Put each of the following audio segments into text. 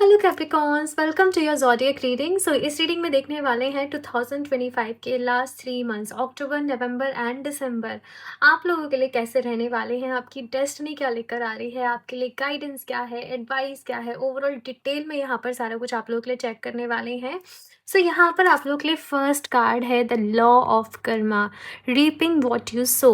Hello capricorns, welcome to your zodiac reading. So इस reading में देखने वाले हैं 2025 के last 3 months October, November and December आप लोगों के लिए कैसे रहने वाले हैं। आपकी डेस्टिनी क्या लेकर आ रही है, आपके लिए गाइडेंस क्या है, एडवाइस क्या है, ओवरऑल डिटेल में यहाँ पर सारा कुछ आप लोगों के लिए चेक करने वाले हैं। सो यहाँ पर आप लोगों के लिए फर्स्ट कार्ड है the law of Karma, reaping what you so.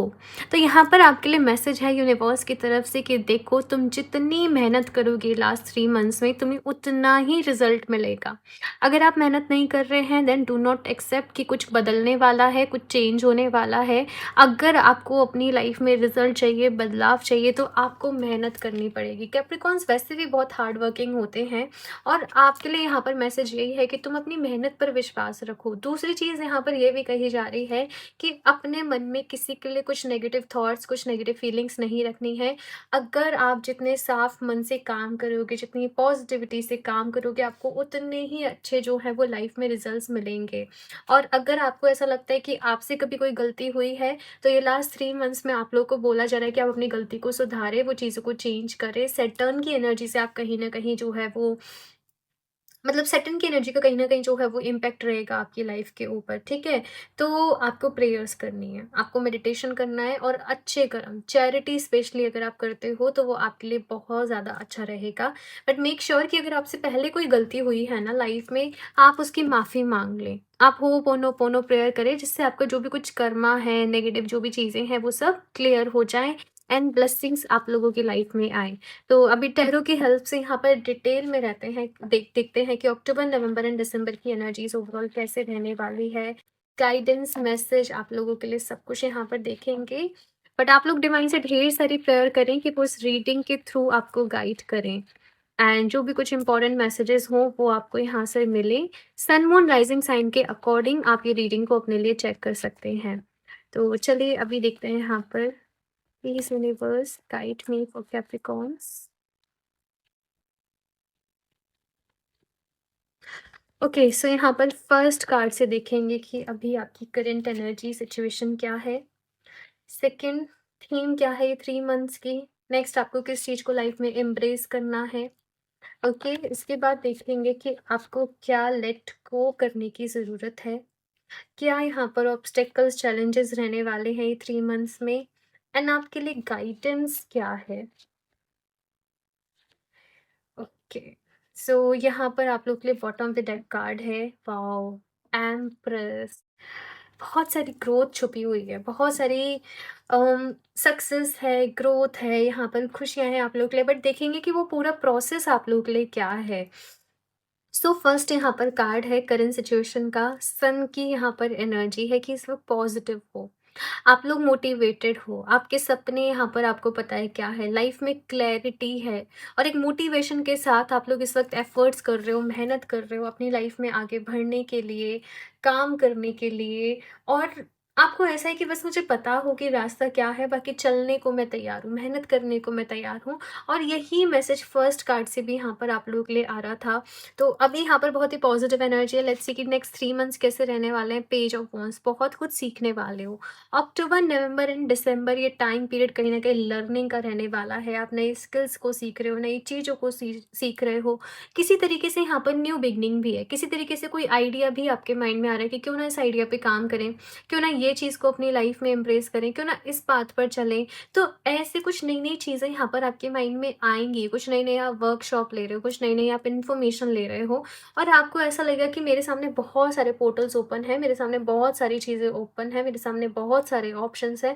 तो यहाँ पर आपके लिए मैसेज है यूनिवर्स की तरफ से कि देखो, तुम जितनी मेहनत करोगे लास्ट 3 मंथ्स में तुम्हें उतना ही रिजल्ट मिलेगा। अगर आप मेहनत नहीं कर रहे हैं देन डू नॉट एक्सेप्ट कि कुछ बदलने वाला है, कुछ चेंज होने वाला है। अगर आपको अपनी लाइफ में रिजल्ट चाहिए, बदलाव चाहिए, तो आपको मेहनत करनी पड़ेगी। कैप्रिकॉन्स वैसे भी बहुत हार्ड वर्किंग होते हैं और आपके लिए यहाँ पर मैसेज यही है कि तुम अपनी मेहनत पर विश्वास रखो। दूसरी चीज़ यहाँ पर यह भी कही जा रही है कि अपने मन में किसी के लिए कुछ नेगेटिव थॉट्स, कुछ नेगेटिव फीलिंग्स नहीं रखनी है। अगर आप जितने साफ मन से काम करोगे, जितनी पॉजिटिविटी से काम करोगे, आपको उतने ही अच्छे जो है वो लाइफ में रिजल्ट्स मिलेंगे। और अगर आपको ऐसा लगता है कि आपसे कभी कोई गलती हुई है, तो ये लास्ट 3 मंथ्स में आप लोग को बोला जा रहा है कि आप अपनी गलती को सुधारें, वो चीज़ों को चेंज करें। सैटर्न की एनर्जी से आप कहीं ना कहीं जो है वो, मतलब सैटर्न की एनर्जी का कहीं न कहीं जो है वो इम्पैक्ट रहेगा आपकी लाइफ के ऊपर, ठीक है? तो आपको प्रेयर्स करनी है, आपको मेडिटेशन करना है और अच्छे कर्म, चैरिटी स्पेशली अगर आप करते हो तो वो आपके लिए बहुत ज़्यादा अच्छा रहेगा। बट मेक श्योर कि अगर आपसे पहले कोई गलती हुई है ना लाइफ में, आप उसकी माफ़ी माँग लें। आप होपोनोपोनो प्रेयर करें जिससे आपका जो भी कुछ कर्मा है, नेगेटिव जो भी चीज़ें हैं वो सब क्लियर हो जाएँ एंड ब्लेसिंग्स आप लोगों की लाइफ में आएँ। तो अभी टैरो की हेल्प से यहाँ पर डिटेल में रहते हैं, देखते हैं कि अक्टूबर, नवंबर एंड दिसंबर की एनर्जीज ओवरऑल कैसे रहने वाली है। गाइडेंस, मैसेज आप लोगों के लिए सब कुछ यहाँ पर देखेंगे। बट आप लोग डिवाइन से ढेर सारी प्रेयर करें कि वो इस रीडिंग के थ्रू आपको गाइड करें एंड जो भी कुछ इंपॉर्टेंट मैसेजेस हों वो आपको यहाँ से मिले। सन मून राइजिंग साइन के अकॉर्डिंग आप ये रीडिंग को अपने लिए चेक कर सकते हैं। तो चलिए अभी देखते हैं यहाँ पर। Please universe guide me for capricorns. Okay, so यहाँ पर फर्स्ट कार्ड से देखेंगे कि अभी आपकी करंट एनर्जी सिचुएशन क्या है। सेकंड थीम क्या है ये 3 मंथ्स की। नेक्स्ट आपको किस चीज़ को लाइफ में एम्ब्रेस करना है। ओके, इसके बाद देखेंगे कि आपको क्या लेट गो करने की ज़रूरत है। क्या यहाँ पर ऑब्स्टेकल्स, चैलेंजेस रहने वाले हैं ये 3 मंथ्स में एंड आपके लिए गाइडेंस क्या है। ओके, सो यहाँ पर आप लोग के लिए bottom of the deck card है, वाओ, एम्प्रेस। बहुत सारी ग्रोथ छुपी हुई है, बहुत सारी सक्सेस है, ग्रोथ है, यहाँ पर खुशियाँ हैं आप लोग के लिए। बट देखेंगे कि वो पूरा प्रोसेस आप लोग के लिए क्या है। सो फर्स्ट यहाँ पर कार्ड है करंट सिचुएशन का, सन की यहाँ पर एनर्जी है कि इस वक्त पॉजिटिव हो, आप लोग मोटिवेटेड हो, आपके सपने यहाँ पर आपको पता है क्या है, लाइफ में क्लैरिटी है और एक मोटिवेशन के साथ आप लोग इस वक्त एफर्ट्स कर रहे हो, मेहनत कर रहे हो अपनी लाइफ में आगे बढ़ने के लिए, काम करने के लिए। और आपको ऐसा है कि बस मुझे पता हो कि रास्ता क्या है, बाकी चलने को मैं तैयार हूँ, मेहनत करने को मैं तैयार हूँ। और यही मैसेज फर्स्ट कार्ड से भी यहाँ पर आप लोग के लिए आ रहा था। तो अभी यहाँ पर बहुत ही पॉजिटिव एनर्जी है। लेट्स सी कि नेक्स्ट 3 मंथ्स कैसे रहने वाले हैं। पेज ऑफ वॉन्ड्स, बहुत कुछ सीखने वाले हो। अक्टूबर, नवंबर एंड दिसंबर ये टाइम पीरियड कहीं ना कहीं लर्निंग का रहने वाला है। आप नई स्किल्स को सीख रहे हो, नई चीज़ों को सीख रहे हो। किसी तरीके से यहाँ पर न्यू बिगनिंग भी है, किसी तरीके से कोई आइडिया भी आपके माइंड में आ रहा है कि क्यों ना इस आइडिया पे काम करें, क्यों ना ये चीज़ को अपनी लाइफ में एम्ब्रेस करें, क्यों ना इस बात पर चलें। तो ऐसे कुछ नई नई चीज़ें यहाँ पर आपके माइंड में आएंगी, कुछ नई नई आप वर्कशॉप ले रहे हो, कुछ नई नई आप इन्फॉर्मेशन ले रहे हो और आपको ऐसा लगेगा कि मेरे सामने बहुत सारे पोर्टल्स ओपन हैं, मेरे सामने बहुत सारी चीज़ें ओपन हैं, मेरे सामने बहुत सारे ऑप्शंस हैं,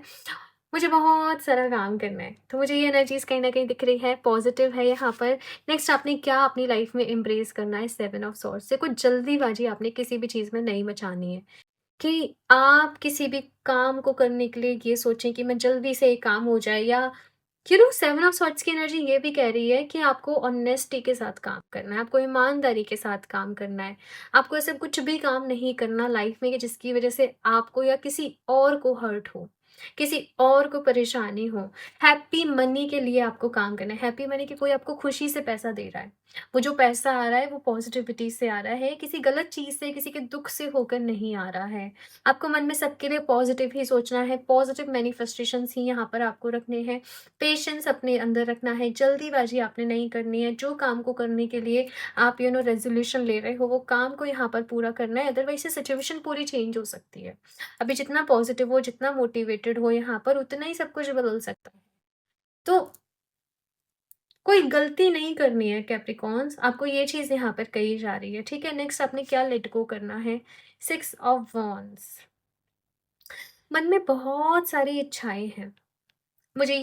मुझे बहुत सारा काम करना है। तो मुझे ये एनर्जीज़ कहीं न कहीं दिख रही है, पॉज़िटिव है यहाँ पर। नेक्स्ट आपने क्या अपनी लाइफ़ में एम्ब्रेस करना है, 7 ऑफ सॉर्ड्स से। कुछ जल्दीबाज़ी आपने किसी भी चीज़ में नहीं मचानी है कि आप किसी भी काम को करने के लिए ये सोचें कि मैं जल्दी से ये काम हो जाए, या 7 ऑफ सॉर्ड्स की एनर्जी ये भी कह रही है कि आपको ऑनेस्टी के साथ काम करना है, आपको ईमानदारी के साथ काम करना है। आपको ऐसे कुछ भी काम नहीं करना लाइफ में कि जिसकी वजह से आपको या किसी और को हर्ट हो, किसी और को परेशानी हो। हैप्पी मनी के लिए आपको काम करना है। हैप्पी मनी कि कोई आपको खुशी से पैसा दे रहा है, वो जो पैसा आ रहा है वो पॉज़िटिविटी से आ रहा है, किसी गलत चीज़ से, किसी के दुःख से होकर नहीं आ रहा है। आपको मन में सबके लिए पॉज़िटिव ही सोचना है, पॉज़िटिव मैनिफेस्टेशंस ही यहाँ पर आपको रखने हैं, पेशेंस अपने अंदर रखना है, जल्दीबाज़ी आपने नहीं करनी है। जो काम को करने के लिए आप रेज़ोल्यूशन ले रहे हो, वो काम को यहाँ पर पूरा करना है, अदरवाइज़ से सिचुएशन पूरी चेंज हो सकती है। अभी जितना पॉज़िटिव हो, जितना मोटिवेटेड हो यहाँ पर, उतना ही सब कुछ बदल सकता है। तो कोई गलती नहीं करनी है कैप्रिकॉर्न्स, आपको ये चीज़ यहाँ पर कही जा रही है, ठीक है? नेक्स्ट आपने क्या लेट गो करना है, 6 ऑफ वांड्स। मन में बहुत सारी इच्छाएँ हैं। मुझे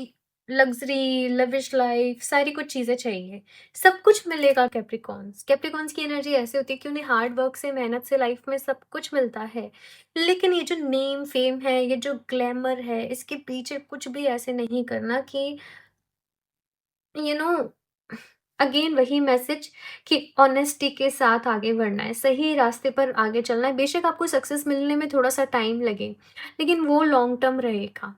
लग्ज़री, लविश लाइफ़, सारी कुछ चीज़ें चाहिए। सब कुछ मिलेगा कैप्रिकॉर्न्स। कैप्रिकॉर्न्स की एनर्जी ऐसी होती है कि उन्हें हार्ड वर्क से, मेहनत से लाइफ़ में सब कुछ मिलता है। लेकिन ये जो नेम, फ़ेम है, ये जो ग्लैमर है, इसके पीछे कुछ भी ऐसे नहीं करना कि यू नो अगेन वही मैसेज कि ऑनेस्टी के साथ आगे बढ़ना है, सही रास्ते पर आगे चलना है। बेशक आपको सक्सेस मिलने में थोड़ा-सा टाइम लगे, लेकिन वो लॉन्ग टर्म रहेगा।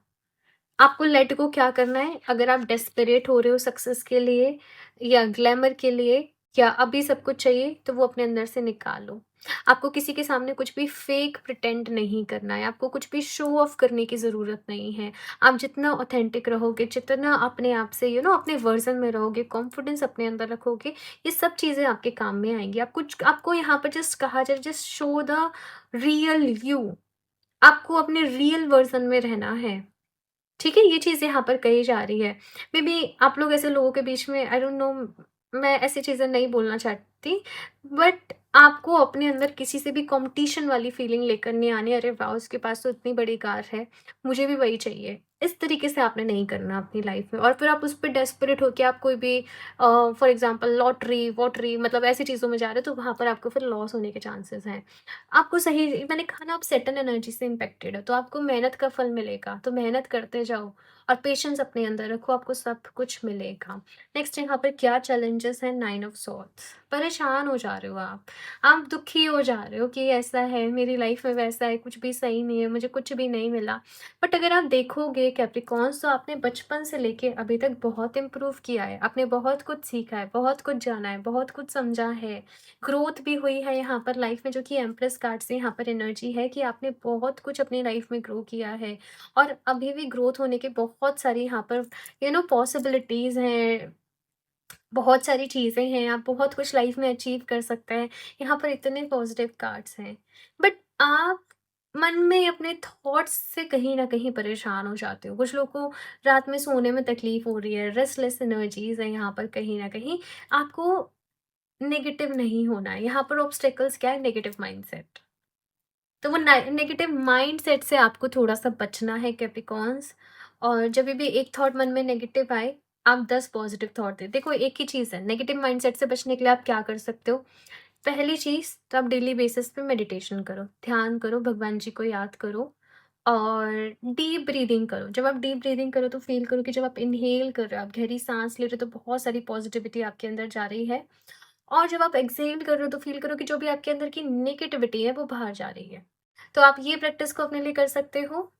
आपको लेट गो क्या करना है, अगर आप डेस्परेट हो रहे हो सक्सेस के लिए या ग्लैमर के लिए या अभी सब कुछ चाहिए, तो वो अपने अंदर से निकालो। आपको किसी के सामने कुछ भी फेक प्रिटेंड नहीं करना है, आपको कुछ भी शो ऑफ करने की ज़रूरत नहीं है। आप जितना ऑथेंटिक रहोगे, जितना अपने आप से अपने वर्ज़न में रहोगे, कॉन्फिडेंस अपने अंदर रखोगे, ये सब चीज़ें आपके काम में आएँगी। आपको यहाँ पर जस्ट कहा जाए, just show the real you. आपको अपने रियल वर्ज़न में रहना है। ठीक है? ये चीज़ यहाँ पर कही जा रही है। मेबी आप लोग ऐसे लोगों के बीच में आई डोंट नो, मैं ऐसी चीज़ें नहीं बोलना चाहती, बट आपको अपने अंदर किसी से भी कॉम्पिटिशन वाली फीलिंग लेकर नहीं आनी, अरे वाह! उसके पास तो इतनी बड़ी कार है, मुझे भी वही चाहिए। इस तरीके से आपने नहीं करना अपनी लाइफ़ में, और फिर आप उस पे डेस्परेट होके आप कोई भी फॉर एग्ज़ाम्पल लॉटरी-वॉटरी मतलब ऐसी चीज़ों में जा रहे हो, तो वहाँ पर आपको फिर लॉस होने के चांसेस हैं। आपको सही, मैंने कहा ना, आप सैटर्न एनर्जी से इम्पैक्टेड हो, तो आपको मेहनत का फल मिलेगा, तो मेहनत करते जाओ और पेशेंस अपने अंदर रखो, आपको सब कुछ मिलेगा। नेक्स्ट यहाँ पर क्या चैलेंजेस हैं, 9 ऑफ सॉर्ड्स। परेशान हो जा रहे हो आप दुखी हो जा रहे हो कि ऐसा है, मेरी लाइफ में वैसा है, कुछ भी सही नहीं है, मुझे कुछ भी नहीं मिला। बट अगर आप देखोगे कैप्रिकॉर्न्स, तो आपने बचपन से लेके अभी तक बहुत इम्प्रूव किया है, आपने बहुत कुछ सीखा है, बहुत कुछ जाना है, बहुत कुछ समझा है, ग्रोथ भी हुई है यहाँ पर लाइफ में, जो कि एम्प्रेस कार्ड से यहाँ पर एनर्जी है कि आपने बहुत कुछ अपनी लाइफ में ग्रो किया है, और अभी भी ग्रोथ होने के बहुत सारी यहाँ पर पॉसिबिलिटीज़ हैं, बहुत सारी चीज़ें हैं, आप बहुत कुछ लाइफ में अचीव कर सकते हैं। यहाँ पर इतने पॉजिटिव कार्ड्स हैं, बट आप मन में अपने थॉट्स से कहीं न कहीं परेशान हो जाते हो। कुछ लोगों को रात में सोने में तकलीफ़ हो रही है, रेस्टलेस एनर्जीज़ हैं यहाँ पर कहीं न कहीं। आपको नेगेटिव नहीं होना है, यहाँ पर ऑब्स्टेकल्स क्या है, नेगेटिव माइंडसेट। तो वो नेगेटिव माइंडसेट से आपको थोड़ा-सा बचना है कैप्रिकॉर्न्स, और जभी भी एक थॉट मन में नेगेटिव आए, आप 10 पॉजिटिव थॉट दें। देखो एक ही चीज़ है, नेगेटिव माइंडसेट से बचने के लिए आप क्या कर सकते हो? पहली चीज़ तो आप डेली बेसिस पे मेडिटेशन करो, ध्यान करो, भगवान जी को याद करो और डीप ब्रीथिंग करो। जब आप डीप ब्रीथिंग करो तो फ़ील करो कि जब आप इन्हेल कर रहे हो, आप गहरी साँस ले रहे हो, तो बहुत सारी पॉजिटिविटी आपके अंदर जा रही है, और जब आप एक्सहेल कर रहे हो तो फ़ील करो कि जो भी आपके अंदर की नेगेटिविटी है, वो बाहर जा रही है। तो आप ये प्रैक्टिस को अपने लिए कर सकते हो।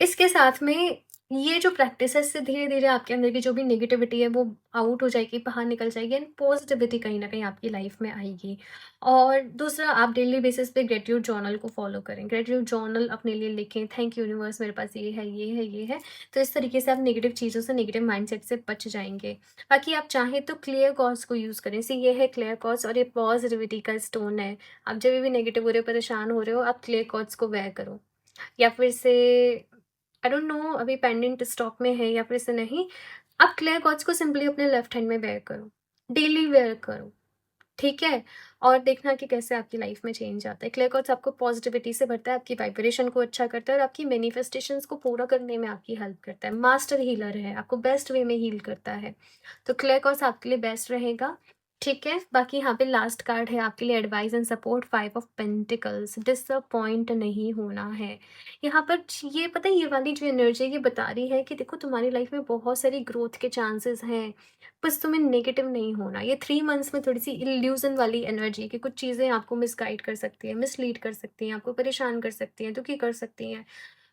इसके साथ में ये जो प्रैक्टिस है, इससे धीरे-धीरे आपके अंदर की जो भी नेगेटिविटी है वो आउट हो जाएगी, बाहर निकल जाएगी, एंड पॉजिटिविटी कहीं न कहीं आपकी लाइफ में आएगी। और दूसरा, आप डेली बेसिस पे ग्रैटिट्यूड जर्नल को फ़ॉलो करें। ग्रैटिट्यूड जर्नल अपने लिए लिखें, थैंक यू यूनिवर्स, मेरे पास ये है, ये है, ये है। तो इस तरीके से आप नेगेटिव चीज़ों से, नेगेटिव माइंडसेट से बच जाएँगे। बाकी आप चाहें तो क्लियर क्वार्ट्ज़ को यूज़ करें। ये है क्लियर क्वार्ट्ज़, और ये पॉजिटिविटी का स्टोन है। आप जब भी नेगेटिव हो रहे हो, परेशान हो रहे हो, आप क्लियर क्वार्ट्ज़ को वेयर करो। या फिर से आई डोंट नो अभी पेंडेंट स्टॉक में है या फिर से नहीं, आप क्लियर क्वार्ट्ज को सिंपली अपने लेफ्ट हैंड में वेयर करो, डेली वेयर करो, ठीक है? और देखना कि कैसे आपकी लाइफ में चेंज आता है। क्लियर क्वार्ट्ज आपको पॉजिटिविटी से भरता है, आपकी वाइब्रेशन को अच्छा करता है और आपकी मैनिफेस्टेशंस को पूरा करने में आपकी हेल्प करता है। मास्टर हीलर है, आपको बेस्ट वे में हील करता है। तो क्लियर क्वार्ट्ज आपके लिए बेस्ट रहेगा, ठीक है? बाकी यहाँ पे लास्ट कार्ड है आपके लिए, advice and support, 5 of pentacles. Disappoint नहीं होना है। यहाँ पर ये पता है, ये वाली जो एनर्जी है ये बता रही है कि देखो तुम्हारी लाइफ में बहुत सारी ग्रोथ के चांसेस हैं, बस तुम्हें नेगेटिव नहीं होना। ये 3 मंथ्स में थोड़ी-सी इल्यूज़न वाली एनर्जी है कि कुछ चीज़ें आपको मिसगाइड कर सकती हैं, मिसलीड कर सकती हैं, आपको परेशान कर सकती हैं, दुखी कर सकती हैं।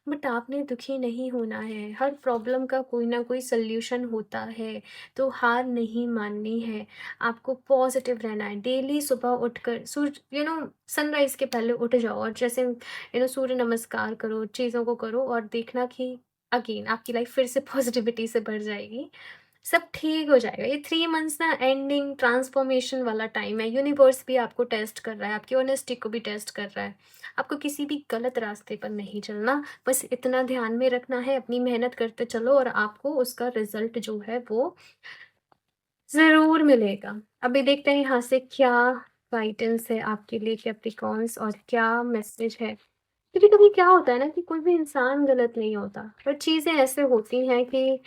बट आपने दुखी नहीं होना है। हर प्रॉब्लम का कोई ना कोई सल्यूशन होता है, तो हार नहीं माननी है। आपको पॉजिटिव रहना है। डेली सुबह उठकर सूर्य सनराइज के पहले उठ जाओ और जैसे सूर्य नमस्कार करो, चीज़ों को करो और देखना कि अगेन आपकी लाइफ फिर से पॉजिटिविटी से भर जाएगी। सब ठीक हो जाएगा। ये 3 मंथ्स ना एंडिंग ट्रांसफॉर्मेशन वाला टाइम है। यूनिवर्स भी आपको टेस्ट कर रहा है, आपकी ऑनेस्टी को भी टेस्ट कर रहा है। आपको किसी भी गलत रास्ते पर नहीं चलना, बस इतना ध्यान में रखना है, अपनी मेहनत करते चलो और आपको उसका रिज़ल्ट जो है वो ज़रूर मिलेगा। अभी देखते हैं यहाँ से क्या गाइडेंस है आपके लिए कैप्रिकॉर्न्स और क्या मैसेज है। कभी-कभी क्या होता है ना कि कोई भी इंसान गलत नहीं होता, पर चीज़ें ऐसे होती हैं कि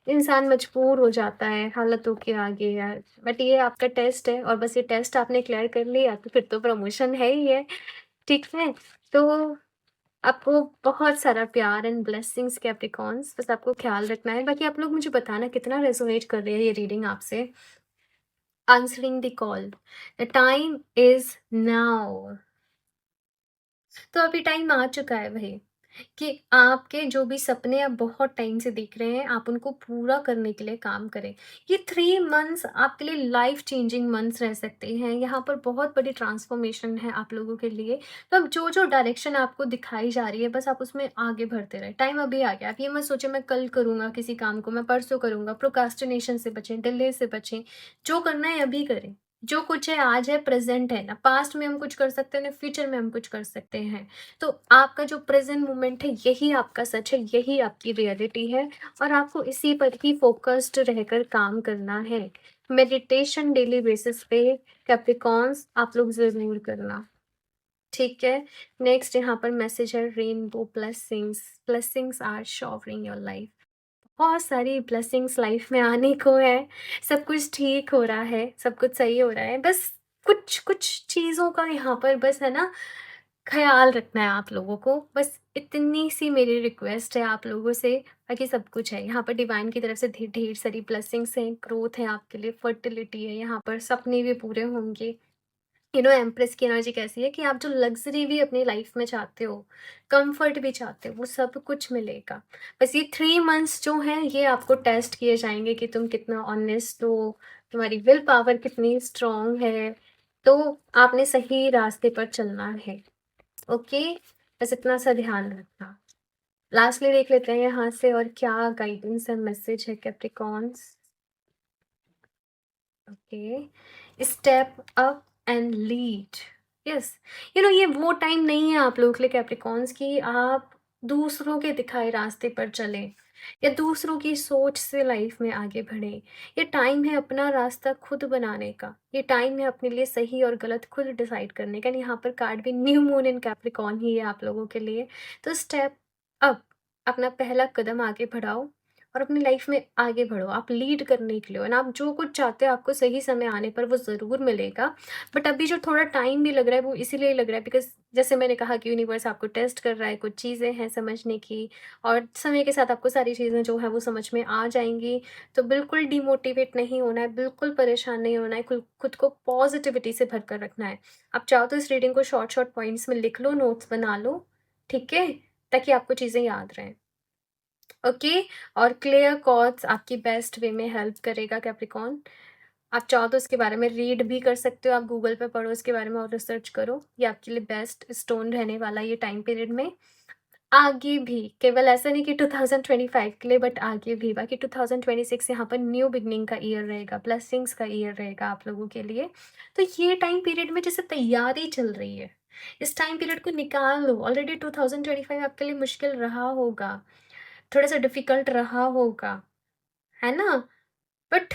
इंसान मजबूर हो जाता है हालातों के आगे यार। बट ये आपका टेस्ट है और बस ये टेस्ट आपने क्लियर कर लिया तो फिर तो प्रमोशन है ही है, ठीक है? तो आपको बहुत सारा प्यार एंड ब्लेसिंग्स कैप्रिकॉर्न्स, बस आपको ख़्याल रखना है। बाकी आप लोग मुझे बताना कितना रेज़ोनेट कर रही है ये रीडिंग आपसे। Answering the call, the time is now. तो अभी टाइम आ चुका है भई कि आपके जो भी सपने आप बहुत टाइम से देख रहे हैं, आप उनको पूरा करने के लिए काम करें। ये 3 मंथ्स आपके लिए लाइफ़ चेंजिंग मंथ्स रह सकते हैं। यहाँ पर बहुत बड़ी ट्रांसफ़ॉर्मेशन है आप लोगों के लिए। तो अब जो-जो डायरेक्शन आपको दिखाई जा रही है, बस आप उसमें आगे बढ़ते रहें। टाइम अभी आ गया। आप ये मत सोचें मैं कल करूँगा किसी काम को, मैं परसों करूँगा। प्रोक्रास्टिनेशन से बचें, डिले से बचें। जो करना है अभी करें। जो कुछ है आज है, प्रेज़ेंट है। ना पास्ट में हम कुछ कर सकते हैं, ना फ्यूचर में हम कुछ कर सकते हैं। तो आपका जो प्रेजेंट मोमेंट है यही आपका सच है, यही आपकी रियलिटी है और आपको इसी पर ही फोकस्ड रहकर काम करना है। मेडिटेशन डेली बेसिस पे कैप्रिकॉर्न्स आप लोग ज़रूर करना, ठीक है? नेक्स्ट यहाँ पर मैसेज है rainbow blessings, blessings are showering your life. बहुत सारी ब्लेसिंग्स लाइफ में आने को है, सब कुछ ठीक हो रहा है, सब कुछ सही हो रहा है। बस कुछ-कुछ चीज़ों का यहाँ पर बस है ना ख़्याल रखना है आप लोगों को, बस इतनी सी मेरी रिक्वेस्ट है आप लोगों से, बाकी सब कुछ है। यहाँ पर डिवाइन की तरफ से ढेर सारी ब्लेसिंग्स हैं, ग्रोथ है आपके लिए, फर्टिलिटी है, यहाँ पर सपने भी पूरे होंगे। एम्प्रेस की एनर्जी कैसी है कि आप जो लग्ज़री भी अपनी लाइफ़ में चाहते हो, कम्फ़र्ट भी चाहते हो, वो सब कुछ मिलेगा। बस ये 3 मंथ्स जो हैं, ये आपको टेस्ट किए जाएँगे कि तुम कितना ऑनेस्ट हो, तुम्हारी विल पावर कितनी स्ट्रॉन्ग है, तो आपने सही रास्ते पर चलना है। ओके, बस इतना सा ध्यान रखना। लास्टली देख लेते हैं यहाँ से और क्या गाइडेंस एंड मैसेज है Capricorns. Okay, step up and lead. Yes, ये वो टाइम नहीं है आप लोगों के लिए कैप्रिकॉर्न्स कि आप दूसरों के दिखाए रास्ते पर चलें या दूसरों की सोच से लाइफ में आगे बढ़ें। ये टाइम है अपना रास्ता खुद बनाने का, ये टाइम है अपने लिए सही और गलत खुद डिसाइड करने का। यहाँ पर कार्ड भी न्यू मून इन कैप्रिकॉर्न ही है आप लोगों के लिए। तो स्टेप अप, अपना पहला कदम आगे बढ़ाओ और अपनी लाइफ में आगे बढ़ो। आप लीड करने के लिए हो ना, आप जो कुछ चाहते हो आपको सही समय आने पर वो ज़रूर मिलेगा। बट अभी जो थोड़ा टाइम भी लग रहा है वो इसीलिए लग रहा है बिकॉज़ जैसे मैंने कहा कि यूनिवर्स आपको टेस्ट कर रहा है, कुछ चीज़ें हैं समझने की और समय के साथ आपको सारी चीज़ें जो है वो समझ में आ जाएँगी। तो बिल्कुल डिमोटिवेट नहीं होना है, बिल्कुल परेशान नहीं होना है, खुद को पॉज़िटिविटी से भरकर रखना है। आप चाहो तो इस रीडिंग को शॉर्ट पॉइंट्स में लिख लो, नोट्स बना लो, ठीक है? ताकि आपको चीज़ें याद रहें। ओके, और क्लियर कॉर्ड्स आपकी बेस्ट वे में हेल्प करेगा कैप्रिकॉर्न। आप चाहो तो इसके बारे में रीड भी कर सकते हो, आप गूगल पे पढ़ो इसके बारे में और रिसर्च करो। ये आपके लिए बेस्ट स्टोन रहने वाला है ये टाइम पीरियड में। आगे भी, केवल ऐसा नहीं कि 2025 के लिए बट आगे भी, बाकी 2026 यहाँ पर न्यू बिगनिंग का ईयर रहेगा, ब्लेसिंग्स का ईयर रहेगा आप लोगों के लिए। तो ये टाइम पीरियड में जैसे तैयारी चल रही है, इस टाइम पीरियड को निकाल लो। ऑलरेडी 2025 आपके लिए मुश्किल रहा होगा, थोड़ा-सा डिफ़िकल्ट रहा होगा, है ना? बट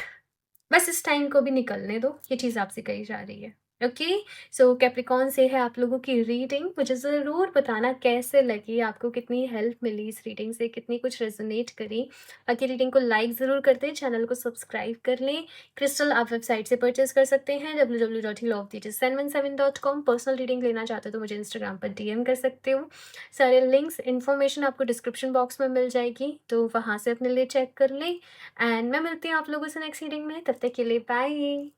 बस इस टाइम को भी निकलने दो, ये चीज़ आपसे कही जा रही है। ओके, सो कैप्रिकॉर्न से है आप लोगों की रीडिंग। मुझे ज़रूर बताना कैसे लगी, आपको कितनी हेल्प मिली इस रीडिंग से, कितनी कुछ रेजोनेट करी। बाकी रीडिंग को लाइक ज़रूर कर दें, चैनल को सब्सक्राइब कर लें। क्रिस्टल आप वेबसाइट से परचेज कर सकते हैं www.healoftheaches717.com। पर्सनल रीडिंग लेना चाहते हो तो मुझे इंस्टाग्राम पर डीएम कर सकते हो। सारे लिंक्स इन्फॉर्मेशन आपको डिस्क्रिप्शन बॉक्स में मिल जाएगी, तो वहाँ से अपने लिए चेक कर लें। एंड मैं मिलती हूँ आप लोगों से नेक्स्ट रीडिंग में, तब तक के लिए बाय।